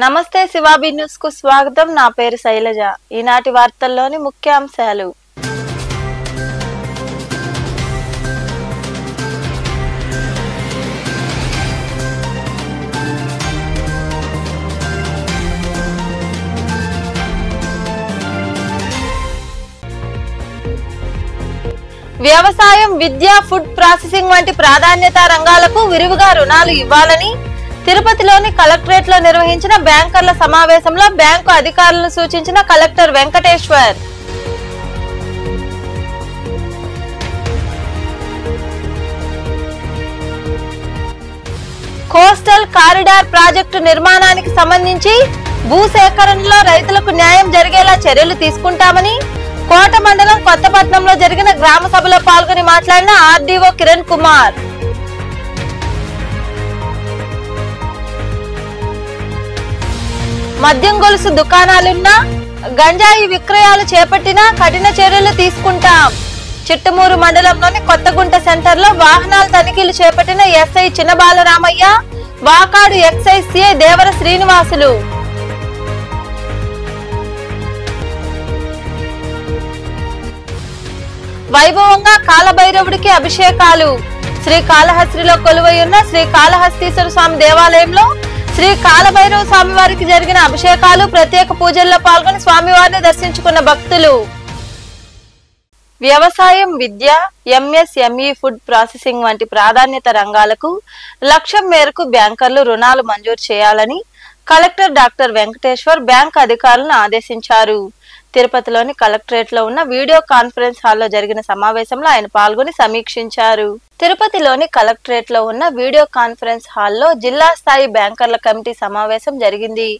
నమస్తే శివాబి న్యూస్ కు స్వాగతం। నా పేరు శైలజ। ఈనాటి వార్తల్లోని ముఖ్యాంశాలు। వ్యవసాయం, విద్య, ఫుడ్ ప్రాసెసింగ్ వంటి ప్రాధాన్యత రంగాలకు విరివిగా రుణాలు ఇవ్వాలని తిరుపతిలోని కలెక్టరేట్ లో నిర్వహించిన బ్యాంకర్ల సమావేశంలో బ్యాంకు అధికారులను సూచించిన collector Venkateshwar. Coastal corridor project నిర్మాణానికి సంబంధించి భూసేకరణలో రైతులకు న్యాయం జరిగేలా చర్యలు తీసుకుంటామని కోట మండలం కొత్తపట్నంలో జరిగిన గ్రామ సభలో పాల్గొని మాట్లాడిన ఆర్డీఓ కిరణ్ కుమార్। మద్యం గొలుసు దుకాణాలున్నా గంజాయి విక్రయాలు చేపట్టినా కఠిన చర్యలు తీసుకుంటాం। చిట్టమూరు మండలంలోని కొత్తగుంట సెంటర్ లో వాహనాల తనిఖీలు చేపట్టిన ఎస్ఐ చిన్నబాలరామయ్య, వాకాడు ఎక్సైజ్ సిఐ దేవర శ్రీనివాసులు। వైభవంగా కాలభైరవుడికి అభిషేకాలు। శ్రీ కాళహస్తిలో కొలువై ఉన్న శ్రీ కాళహస్తీశ్వర స్వామి దేవాలయంలో శ్రీ కాలభైరవ స్వామి వారికి జరిగిన అభిషేకాలు, ప్రత్యేక పూజల్లో పాల్గొని స్వామివారిని దర్శించుకున్న భక్తులు। వ్యవసాయం, విద్య, ఎంఎస్ఎంఈ, ఫుడ్ ప్రాసెసింగ్ వంటి ప్రాధాన్యత రంగాలకు లక్ష్యం మేరకు బ్యాంకర్లు రుణాలు మంజూరు చేయాలని కలెక్టర్ డాక్టర్ వెంకటేశ్వర్ బ్యాంక్ అధికారులను ఆదేశించారు। తిరుపతిలోని కలెక్టరేట్ లో ఉన్న వీడియో కాన్ఫరెన్స్ హాల్లో జరిగిన సమావేశంలో ఆయన పాల్గొని సమీక్షించారు। తిరుపతిలోని కలెక్టరేట్ లో ఉన్న వీడియో కాన్ఫరెన్స్ హాల్లో జిల్లా స్థాయి బ్యాంకర్ల కమిటీ సమావేశం జరిగింది।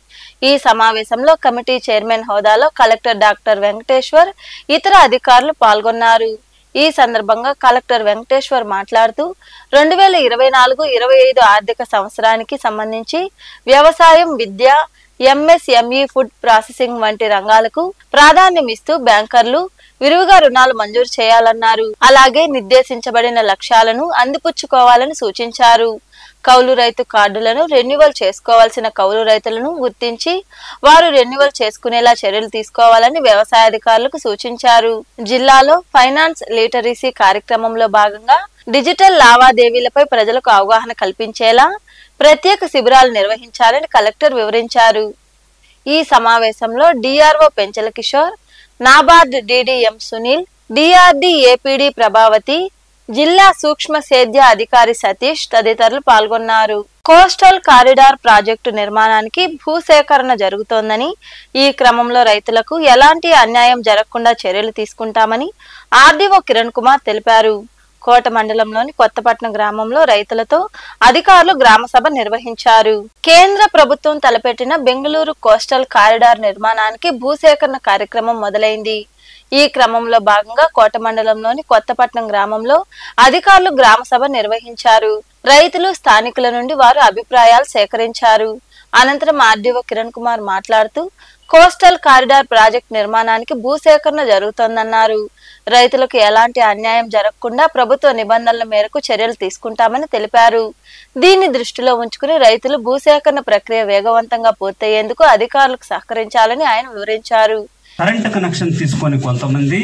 ఈ సమావేశంలో కమిటీ చైర్మన్ హోదాలో కలెక్టర్ డాక్టర్ వెంకటేశ్వర్, ఇతర అధికారులు పాల్గొన్నారు। ఈ సందర్భంగా కలెక్టర్ వెంకటేశ్వర్ మాట్లాడుతూ 2024-25 ఆర్థిక సంవత్సరానికి సంబంధించి వ్యవసాయం, విద్య, ఎంఎస్ఎంఈ, ఫుడ్ ప్రాసెసింగ్ వంటి రంగాలకు ప్రాధాన్యం ఇస్తూ బ్యాంకర్లు విరివిగా రుణాలు మంజూరు చేయాలన్నారు। అలాగే నిర్దేశించబడిన లక్ష్యాలను అందిపుచ్చుకోవాలని సూచించారు। కౌలు రైతు కార్డులను రెన్యువల్ చేసుకోవాల్సిన కౌలు రైతులను గుర్తించి వారు రెన్యువల్ చేసుకునేలా చర్యలు తీసుకోవాలని వ్యవసాయ అధికారులకు సూచించారు। జిల్లాలో ఫైనాన్స్ లిటరసీ కార్యక్రమంలో భాగంగా డిజిటల్ లావాదేవీలపై ప్రజలకు అవగాహన కల్పించేలా ప్రత్యేక శిబిరాలు నిర్వహించాలని కలెక్టర్ వివరించారు। ఈ సమావేశంలో DRO Penchala Kishore, NABARD DDM Sunil, DRD APD Prabhavathi, జిల్లా సూక్ష్మ సేద్య అధికారి సతీష్ తదితరులు పాల్గొన్నారు। కోస్టల్ కారిడార్ ప్రాజెక్టు నిర్మాణానికి భూసేకరణ జరుగుతోందని, ఈ క్రమంలో రైతులకు ఎలాంటి అన్యాయం జరగకుండా చర్యలు తీసుకుంటామని ఆర్డీఓ కిరణ్ కుమార్ తెలిపారు। కోట మండలంలోని కొత్తపట్నం గ్రామంలో రైతులతో అధికారులు గ్రామ సభ నిర్వహించారు। కేంద్ర ప్రభుత్వం తలపెట్టిన బెంగళూరు కోస్టల్ కారిడార్ నిర్మాణానికి భూసేకరణ కార్యక్రమం మొదలైంది। ఈ క్రమంలో భాగంగా కోట మండలంలోని కొత్తపట్నం గ్రామంలో అధికారులు గ్రామ సభ నిర్వహించారు। రైతులు, స్థానికుల నుండి వారు అభిప్రాయాలు సేకరించారు। అనంతరం ఆర్డీఓ కిరణ్ కుమార్ మాట్లాడుతూ కోస్టల్ కారిడార్ ప్రాజెక్టు నిర్మాణానికి భూసేకరణ జరుగుతోందన్నారు। రైతులకు ఎలాంటి అన్యాయం జరగకుండా ప్రభుత్వ నిబంధనల మేరకు చర్యలు తీసుకుంటామని తెలిపారు। దీన్ని దృష్టిలో ఉంచుకుని రైతులు భూసేకరణ ప్రక్రియ వేగవంతంగా పూర్తయ్యేందుకు అధికారులకు సహకరించాలని ఆయన వివరించారు। కరెంట్ కనెక్షన్ తీసుకొని కొంతమంది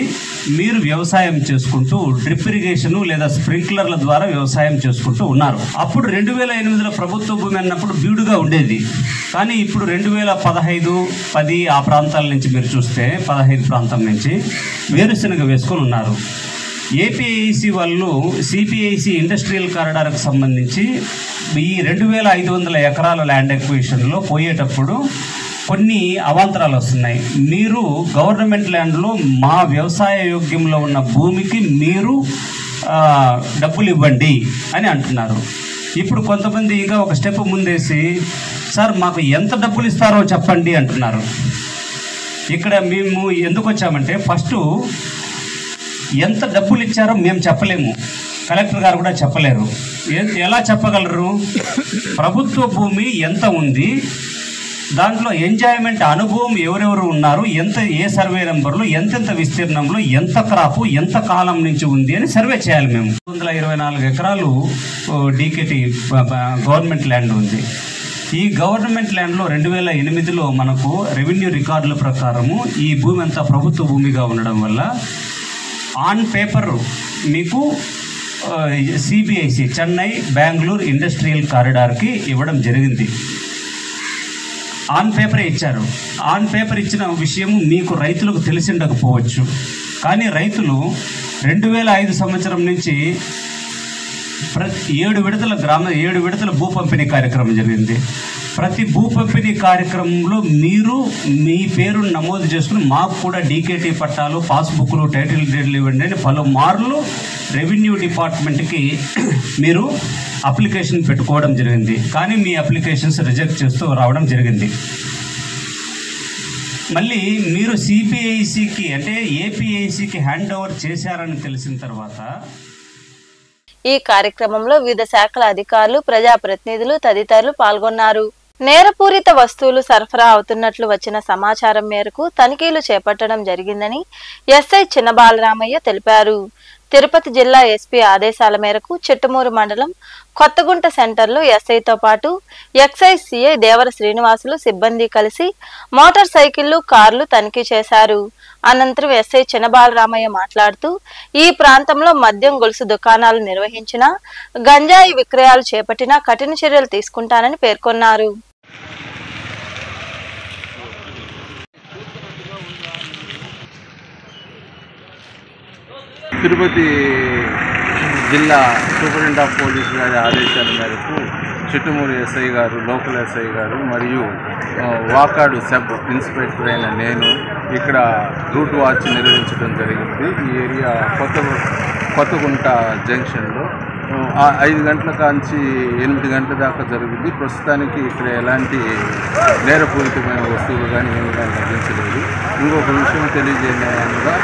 మీరు వ్యవసాయం చేసుకుంటూ డ్రిప్ ఇరిగేషన్ లేదా స్ప్రింక్లర్ల ద్వారా వ్యవసాయం చేసుకుంటూ ఉన్నారు। అప్పుడు 2008లో ప్రభుత్వ భూమి అన్నప్పుడు బీడుగా ఉండేది, కానీ ఇప్పుడు 2015-10 ఆ ప్రాంతాల నుంచి మీరు చూస్తే 15 ప్రాంతం నుంచి వేరుశనగ వేసుకొని ఉన్నారు। ఏపీఐసి వాళ్ళు సిపిఐసి ఇండస్ట్రియల్ కారిడార్కు సంబంధించి ఈ 2500 ఎకరాల ల్యాండ్ ఎక్విజిషన్లో పోయేటప్పుడు కొన్ని అవాంతరాలు వస్తున్నాయి। మీరు గవర్నమెంట్ ల్యాండ్లో మా వ్యవసాయ యోగ్యంలో ఉన్న భూమికి మీరు డబ్బులు ఇవ్వండి అని అంటున్నారు। ఇప్పుడు కొంతమంది ఇంకా ఒక స్టెప్ ముందేసి సార్ మాకు ఎంత డబ్బులు ఇస్తారో చెప్పండి అంటున్నారు। ఇక్కడ మేము ఎందుకు వచ్చామంటే ఫస్ట్ ఎంత డబ్బులు ఇచ్చారో మేము చెప్పలేము, కలెక్టర్ గారు కూడా చెప్పలేరు। ఎలా చెప్పగలరు? ప్రభుత్వ భూమి ఎంత ఉంది, దాంట్లో ఎంజాయ్మెంట్ అనుభవం ఎవరెవరు ఉన్నారు, ఏ సర్వే నెంబర్లో ఎంతెంత విస్తీర్ణంలో ఎంత క్రాపు ఎంత కాలం నుంచి ఉంది అని సర్వే చేయాలి మేము। 124 ఎకరాలు డీకేటీ గవర్నమెంట్ ల్యాండ్ ఉంది। ఈ గవర్నమెంట్ ల్యాండ్లో 2008లో మనకు రెవెన్యూ రికార్డుల ప్రకారము ఈ భూమి అంతా ప్రభుత్వ భూమిగా ఉండడం వల్ల ఆన్ పేపర్ మీకు సిబిఐసి చెన్నై బెంగళూరు ఇండస్ట్రియల్ కారిడార్కి ఇవ్వడం జరిగింది. ఆన్ పేపరే ఇచ్చారు. ఆన్ పేపర్ ఇచ్చిన విషయం మీకు రైతులకు తెలిసి ఉండకపోవచ్చు. కానీ రైతులు 2005 సంవత్సరం నుంచి 7 విడతల భూ పంపిణీ కార్యక్రమం జరిగింది. ప్రతి భూ పంపిణీ కార్యక్రమంలో మీరు మీ పేరు నమోదు చేసుకుని మాకు కూడా డీకేటీ పట్టాలు, పాస్బుక్లు, టైటిల్ డీడ్లు ఇవ్వండి అని పలుమార్లు రెవెన్యూ డిపార్ట్మెంట్కి మీరు అప్లికేషన్ పెట్టుకోవడం జరిగింది. కానీ మీ అప్లికేషన్స్ రిజెక్ట్ చేస్తూ రావడం జరిగింది. మళ్ళీ మీరు సిపిఐసికి అంటే ఏపీఐసికి హ్యాండ్ ఓవర్ చేశారని తెలిసిన తర్వాత ఈ కార్యక్రమంలో వివిధ శాఖల అధికారులు, ప్రజాప్రతినిధులు తదితరులు పాల్గొన్నారు. నేరపూరిత వస్తువులు సరఫరా అవుతున్నట్లు వచ్చిన సమాచారం మేరకు తనిఖీలు చేపట్టడం జరిగిందని ఎస్ఐ చిన్నబాలరామయ్య తెలిపారు. తిరుపతి జిల్లా ఎస్పీ ఆదేశాల మేరకు చిట్టమూరు మండలం కొత్తగుంట సెంటర్లో ఎస్ఐతో పాటు ఎక్సైజ్ సిఐ దేవర శ్రీనివాసులు సిబ్బంది కలిసి మోటార్ సైకిళ్లు, కార్లు తనిఖీ చేశారు. అనంతరం ఎస్ఐ చిన్నబాలరామయ్య మాట్లాడుతూ ఈ ప్రాంతంలో మద్యం గొలుసు దుకాణాలు నిర్వహించినా, గంజాయి విక్రయాలు చేపట్టినా కఠిన చర్యలు తీసుకుంటానని పేర్కొన్నారు. తిరుపతి జిల్లా సూపరింటెండెంట్ ఆఫ్ పోలీస్ గారి ఆదేశాల మేరకు చిట్టమూరు ఎస్ఐ గారు, లోకల్ ఎస్ఐ గారు మరియు వాకాడు సబ్ ఇన్స్పెక్టర్ అయిన నేను ఇక్కడ రూట్ వాచ్ నిర్వహించడం జరిగింది. ఈ ఏరియా కొత్తగుంట జంక్షన్లో 5 గంటల కాంచి 8 గంటల దాకా జరుగుతుంది. ప్రస్తుతానికి ఇక్కడ ఎలాంటి నేరపూరితమైన వస్తువులు కానీ ఏమి కానీ లభించలేదు. ఇంకొక విషయం తెలియజేయగా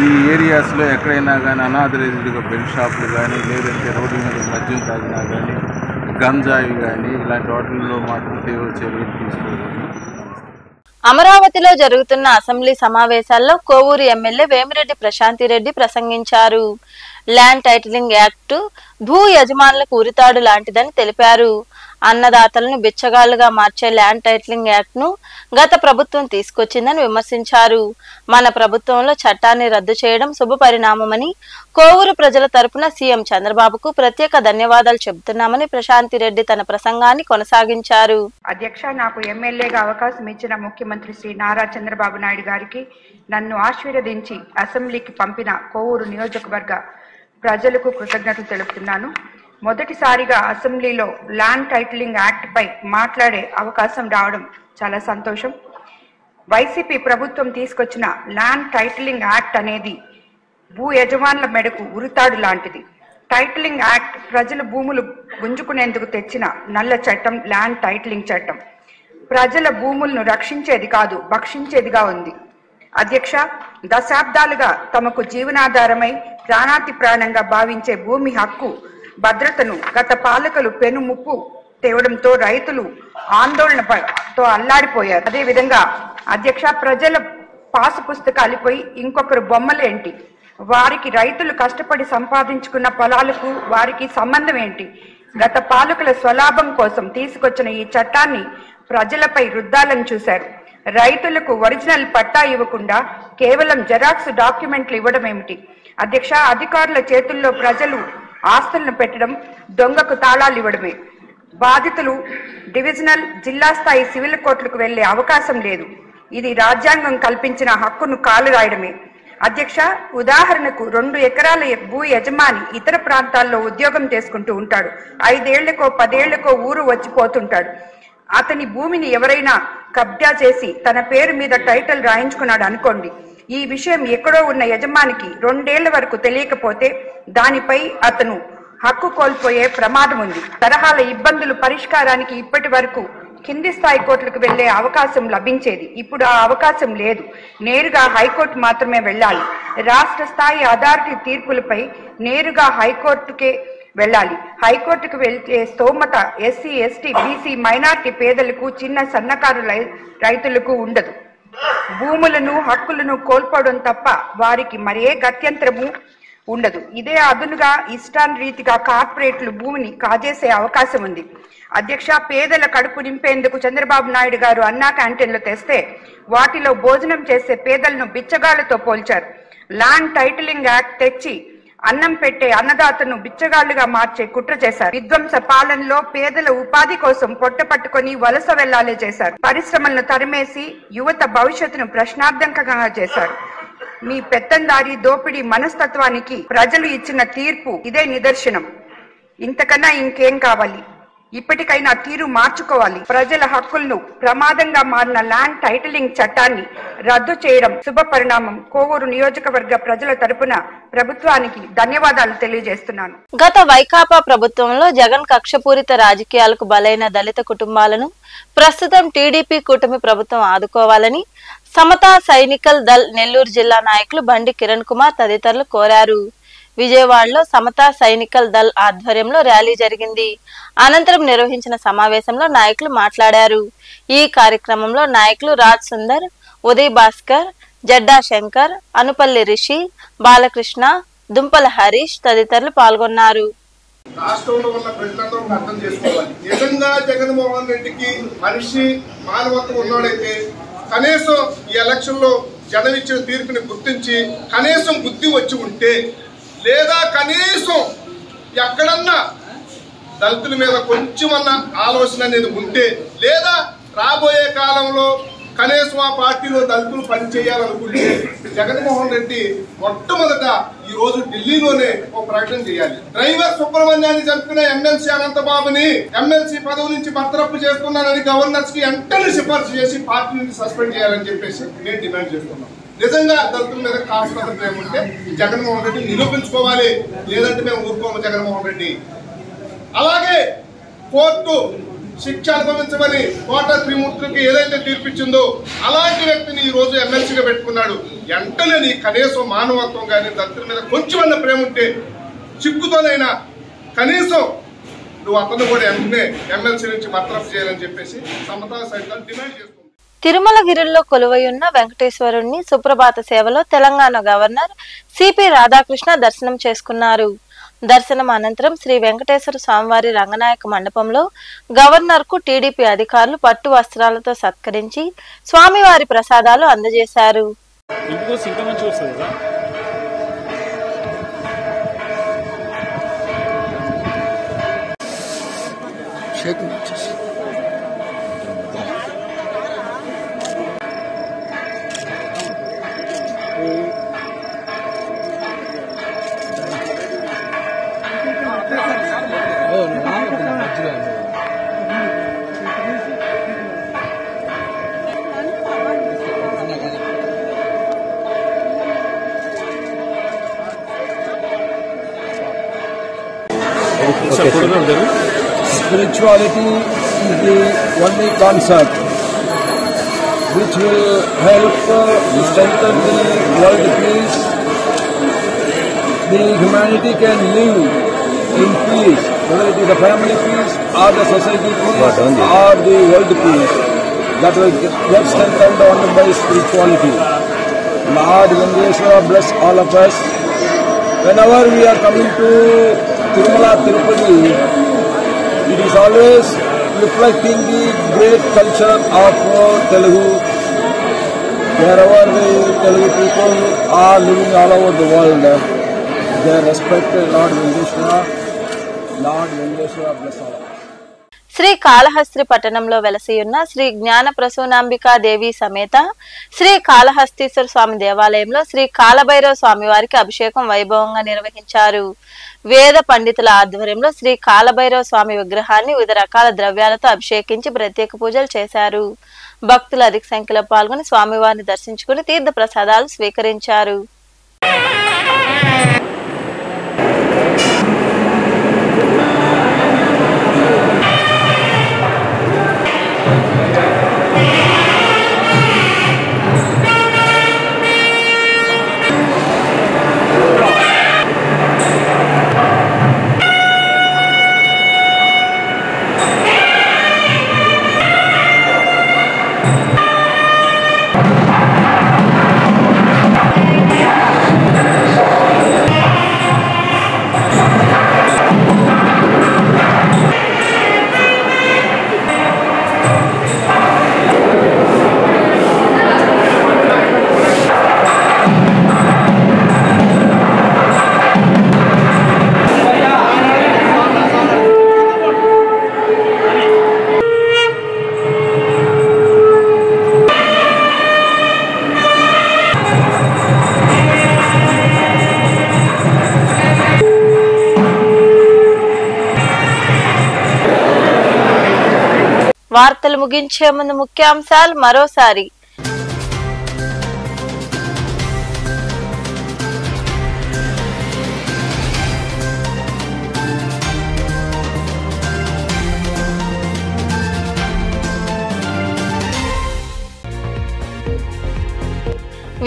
ఈ ఏరియాస్లో ఎక్కడైనా కానీ అనాథరైజ్డ్గా బెల్ట్ షాపులు కానీ, లేదంటే రోడ్డు మీద మద్యం తాగినా కానీ, గంజాయి కానీ ఇలాంటి వాటిల్లో మాత్రం తీవ్ర చర్యలు తీసుకోవాలి. అమరావతిలో జరుగుతున్న అసెంబ్లీ సమావేశాల్లో కోవూరు ఎమ్మెల్యే వేమిరెడ్డి ప్రశాంతిరెడ్డి ప్రసంగించారు. ల్యాండ్ టైటిలింగ్ యాక్ట్ భూ యజమానులకు ఉరితాడు లాంటిదని తెలిపారు. అన్నదాతలను బిచ్చగాళ్లుగా మార్చే ల్యాండ్ టైటిలింగ్ యాక్ట్ ను గత ప్రభుత్వం తీసుకొచ్చిందని విమర్శించారు. మన ప్రభుత్వంలో చట్టాన్ని రద్దు చేయడం శుభపరిణామమని, కోవూరు ప్రజల తరపున సీఎం చంద్రబాబుకు ప్రత్యేక ధన్యవాదాలు చెబుతున్నామని ప్రశాంతిరెడ్డి తన ప్రసంగాన్ని కొనసాగించారు. అధ్యక్ష, నాకు ఎమ్మెల్యేగా అవకాశం ఇచ్చిన ముఖ్యమంత్రి శ్రీ నారా చంద్రబాబు నాయుడు గారికి, నన్ను ఆశీర్వదించి అసెంబ్లీకి పంపిన కోవూరు నియోజకవర్గ ప్రజలకు కృతజ్ఞతలు తెలుపుతున్నాను. మొదటిసారిగా అసెంబ్లీలో ల్యాండ్ టైటిలింగ్ యాక్ట్ పై మాట్లాడే అవకాశం రావడం చాలా సంతోషం. వైసీపీ ప్రభుత్వం తీసుకొచ్చిన ల్యాండ్ టైటిలింగ్ యాక్ట్ అనేది భూ యజమానుల మెడకు ఉరితాడు లాంటిది. టైటిలింగ్ యాక్ట్ ప్రజల భూములు గుంజుకునేందుకు తెచ్చిన నల్ల చట్టం ల్యాండ్ టైటిలింగ్ చట్టం. ప్రజల భూములను రక్షించేది కాదు, భక్షించేదిగా ఉంది. అధ్యక్ష, దశాబ్దాలుగా తమకు జీవనాధారమై ప్రాణాతి ప్రాణంగా భావించే భూమి హక్కు భద్రతను గత పాలకులు పెనుముప్పు తేవడంతో రైతులు ఆందోళనతో అల్లాడిపోయారు. అదేవిధంగా అధ్యక్ష, ప్రజల పాసు పుస్తకాలపై ఇంకొకరు బొమ్మలేంటి? వారికి రైతులు కష్టపడి సంపాదించుకున్న పొలాలకు వారికి సంబంధం ఏంటి? గత పాలకుల స్వలాభం కోసం తీసుకొచ్చిన ఈ చట్టాన్ని ప్రజలపై రుద్దాలని చూశారు. రైతులకు ఒరిజినల్ పట్టా ఇవ్వకుండా కేవలం జెరాక్స్ డాక్యుమెంట్లు ఇవ్వడం ఏమిటి? అధ్యక్ష, అధికారుల చేతుల్లో ప్రజలు ఆస్తులను పెట్టడం, దొంగకు తాళాలు ఇవ్వడమే. బాధితులు డివిజనల్, జిల్లా స్థాయి సివిల్ కోర్టులకు వెళ్లే అవకాశం లేదు. ఇది రాజ్యాంగం కల్పించిన హక్కును కాలు రాయడమే. అధ్యక్ష, ఉదాహరణకు 2 ఎకరాల భూ యజమాని ఇతర ప్రాంతాల్లో ఉద్యోగం చేసుకుంటూ ఉంటాడు. 5 ఏళ్లకో 10 ఏళ్లకో ఊరు వచ్చిపోతుంటాడు. అతని భూమిని ఎవరైనా కబ్జా చేసి తన పేరు మీద టైటిల్ రాయించుకున్నాడు అనుకోండి. ఈ విషయం ఎక్కడో ఉన్న యజమానికి 2 ఏళ్ల వరకు తెలియకపోతే దానిపై అతను హక్కు కోల్పోయే ప్రమాదం ఉంది. తరహాల ఇబ్బందులు పరిష్కారానికి ఇప్పటి వరకు కింది స్థాయి కోర్టులకు వెళ్లే అవకాశం లభించేది. ఇప్పుడు ఆ అవకాశం లేదు. నేరుగా హైకోర్టు మాత్రమే వెళ్ళాలి. రాష్ట్ర స్థాయి అథారిటీ తీర్పులపై నేరుగా హైకోర్టుకే వెళ్ళాలి. హైకోర్టుకు వెళ్తే స్తోమత ఎస్సీ, ఎస్టీ, బీసీ, మైనార్టీ పేదలకు, చిన్న సన్నకారు రైతులకు ఉండదు. భూములను, హక్కులను కోల్పోవడం తప్ప వారికి మరే గత్యంతరము ఉండదు. ఇదే అదునుగా ఇష్టారీతిగా కార్పొరేట్లు భూమిని కాజేసే అవకాశం ఉంది. అధ్యక్ష, పేదల కడుపు నింపేందుకు చంద్రబాబు నాయుడు గారు అన్నా క్యాంటీన్లు తెస్తే వాటిలో భోజనం చేసే పేదలను బిచ్చగాళ్లతో పోల్చారు. ల్యాండ్ టైటిలింగ్ యాక్ట్ తెచ్చి అన్నం పెట్టే అన్నదాతను బిచ్చగాళ్లుగా మార్చే కుట్ర చేశారు. విధ్వంస పాలనలో పేదల ఉపాధి కోసం పొట్ట పట్టుకొని వలస వెళ్లాలే చేశారు. పరిశ్రమలను తరిమేసి యువత భవిష్యత్తును ప్రశ్నార్థకంగా చేశారు. మీ పెత్తందారి దోపిడీ మనస్తత్వానికి ప్రజలు ఇచ్చిన తీర్పు ఇదే నిదర్శనం. ఇంతకన్నా ఇంకేం కావాలి? ఇప్పటికైనా తీరు మార్చుకోవాలి. ప్రజల హక్కులను ప్రమాదంగా మారిన ల్యాండ్ టైటిలింగ్ చట్టాన్ని రద్దు చేయడం శుభ పరిణామం. కోవూరు నియోజకవర్గ ప్రజల తరపున ప్రభుత్వానికి ధన్యవాదాలు తెలియజేస్తున్నాను. గత వైకాపా ప్రభుత్వంలో జగన్ కక్షపూరిత రాజకీయాలకు బలైన దళిత కుటుంబాలను ప్రస్తుతం టీడీపీ కూటమి ప్రభుత్వం ఆదుకోవాలని సమతా సైనికల్ దళ్ నెల్లూరు జిల్లా నాయకులు బండి కిరణ్ కుమార్ తదితరులు కోరారు. విజయవాడలో సమతా సైనికల్ దళ్ ఆధ్వర్యంలో ర్యాలీ జరిగింది. అనంతరం నిర్వహించిన సమావేశంలో నాయకులు మాట్లాడారు. ఈ కార్యక్రమంలో నాయకులు రాజ్ సుందర్, ఉదయ్ భాస్కర్, జడ్డా శంకర్, అనుపల్లి రిషి, బాలకృష్ణ, దుంపల హరీష్ తదితరులు పాల్గొన్నారు. రాష్ట్రంలో ఉన్న ప్రజలందరూ అర్థం చేసుకోవాలి. నిజంగా జగన్మోహన్ రెడ్డికి మనిషి మానవత్వం ఉన్నాడైతే కనీసం ఈ ఎలక్షన్ లో జనం ఇచ్చిన తీర్పుని గుర్తించి కనీసం బుద్ధి వచ్చి ఉంటే, లేదా కనీసం ఎక్కడన్నా దళితుల మీద కొంచెమన్నా ఆలోచన అనేది ఉంటే, లేదా రాబోయే కాలంలో కనీసం ఆ పార్టీలో దళితులు పనిచేయాలనుకుంటే జగన్మోహన్ రెడ్డి మొట్టమొదట ఈ రోజు ఢిల్లీలోనే ఒక ప్రకటన చేయాలి. డ్రైవర్ సుబ్రహ్మణ్యాన్ని చంపిన ఎమ్మెల్సీ అనంతబాబుని ఎమ్మెల్సీ పదవి నుంచి బర్తరఫ్ చేస్తున్నానని గవర్నర్స్ కి వెంటనే సిఫార్సు చేసి పార్టీ నుంచి సస్పెండ్ చేయాలని చెప్పేసి మేము డిమాండ్ చేస్తున్నాం. నిజంగా దళితుల మీద కాస్త ప్రేమ ఉంటే జగన్మోహన్ రెడ్డి నిరూపించుకోవాలి, లేదంటే మేము ఊరుకోము జగన్మోహన్ రెడ్డి. అలాగే కోర్టు శిక్ష అనుభవించమని కోట త్రిమూర్తులకి ఏదైతే తీర్పిచ్చిందో అలాంటి వ్యక్తిని ఈ రోజు ఎమ్మెల్సీగా పెట్టుకున్నాడు. వెంటనే కనీసం మానవత్వం కానీ దళితుల మీద కొంచెమన్నా ప్రేమ ఉంటే చిక్కుతోనైనా కనీసం నువ్వు అతను కూడా ఎమ్మెల్సీ నుంచి బర్తరఫ్ చేయాలని చెప్పేసి సమతా సైనికులు డిమాండ్ చేస్తుంది. తిరుమలగిరిలో కొలువైయున్న వెంకటేశ్వరుణ్ణి సుప్రభాత సేవలో తెలంగాణ గవర్నర్ సిపి రాధాకృష్ణ దర్శనం చేసుకున్నారు. దర్శనం అనంతరం శ్రీ వెంకటేశ్వర స్వామివారి రంగనాయక మండపంలో గవర్నర్ కు టీడీపీ అధికారులు పట్టు వస్త్రాలతో సత్కరించి స్వామివారి ప్రసాదాలు అందజేశారు. Spirituality is the only concept which will help strengthen the world peace. The humanity can live in peace, whether it is the family peace or the society peace or the world peace. That will get strengthened only by spirituality. Lord Venkateshwara bless all of us. Whenever we are coming to Tirumala Tirupati, it is always reflecting the great culture of Telugu. Wherever the Telugu people are living all over the world, they respect Lord Venkateshwara. Lord Venkateshwara bless all of us. Shri Kalahasti పట్టణంలో వెలసియున్న శ్రీ జ్ఞాన ప్రసూనాంబికా దేవి సమేత శ్రీ కాళహస్తీశ్వర స్వామి దేవాలయంలో శ్రీ కాలభైరవ స్వామి వారికి అభిషేకం వైభవంగా నిర్వహించారు. వేద పండితుల ఆధ్వర్యంలో శ్రీ కాలభైరవ స్వామి విగ్రహాన్ని వివిధ రకాల ద్రవ్యాలతో అభిషేకించి ప్రత్యేక పూజలు చేశారు. భక్తులు అధిక సంఖ్యలో పాల్గొని స్వామివారిని దర్శించుకుని తీర్థ ప్రసాదాలు స్వీకరించారు. వార్తలు ముగించే ముందు ముఖ్యాంశాలు మరోసారి.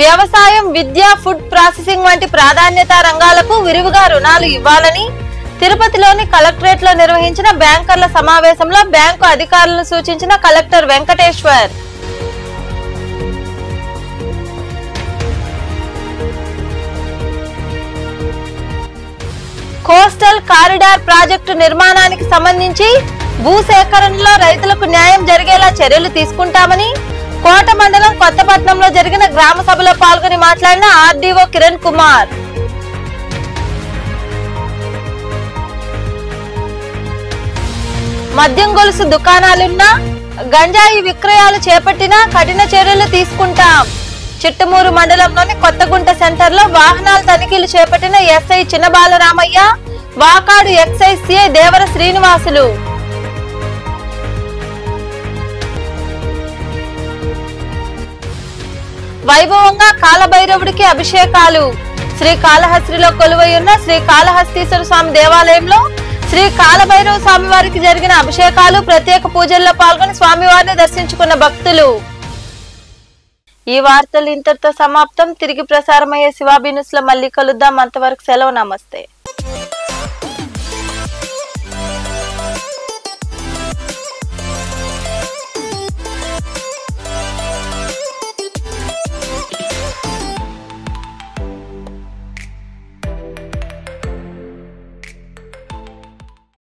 వ్యవసాయం, విద్య, ఫుడ్ ప్రాసెసింగ్ వంటి ప్రాధాన్యతా రంగాలకు విరివిగా రుణాలు ఇవ్వాలని తిరుపతిలోని కలెక్టరేట్ లో నిర్వహించిన బ్యాంకర్ల సమావేశంలో బ్యాంకు అధికారులను సూచించిన collector Venkateshwar. Coastal corridor project నిర్మాణానికి సంబంధించి భూసేకరణలో రైతులకు న్యాయం జరిగేలా చర్యలు తీసుకుంటామని కోట మండలం కొత్తపట్నంలో జరిగిన గ్రామ సభలో పాల్గొని మాట్లాడిన ఆర్డీఓ కిరణ్ కుమార్. మద్యం గొలుసు దుకాణాలున్నా, గంజాయి విక్రయాలు చేపట్టినా కఠిన చర్యలు తీసుకుంటాం. చిట్టమూరు మండలంలోని కొత్తగుంట సెంటర్ లో వాహనాల తనిఖీలు చేపట్టిన ఎస్ఐ చిన్నబాలరామయ్య, వాకాడు ఎక్సైజ్ సిఐ దేవర శ్రీనివాసులు. వైభవంగా కాలభైరవుడికి అభిషేకాలు. శ్రీకాళహస్తిలో కొలువై ఉన్న శ్రీ కాళహస్తీశ్వర స్వామి దేవాలయంలో శ్రీ కాలభైరవ స్వామి వారికి జరిగిన అభిషేకాలు, ప్రత్యేక పూజల్లో పాల్గొని స్వామివారిని దర్శించుకున్న భక్తులు. ఈ వార్తలు ఇంతటితో సమాప్తం. తిరిగి ప్రసారమయ్యే శివాబీ న్యూస్ లో మళ్ళీ కలుద్దాం. అంతవరకు సెలవు. నమస్తే.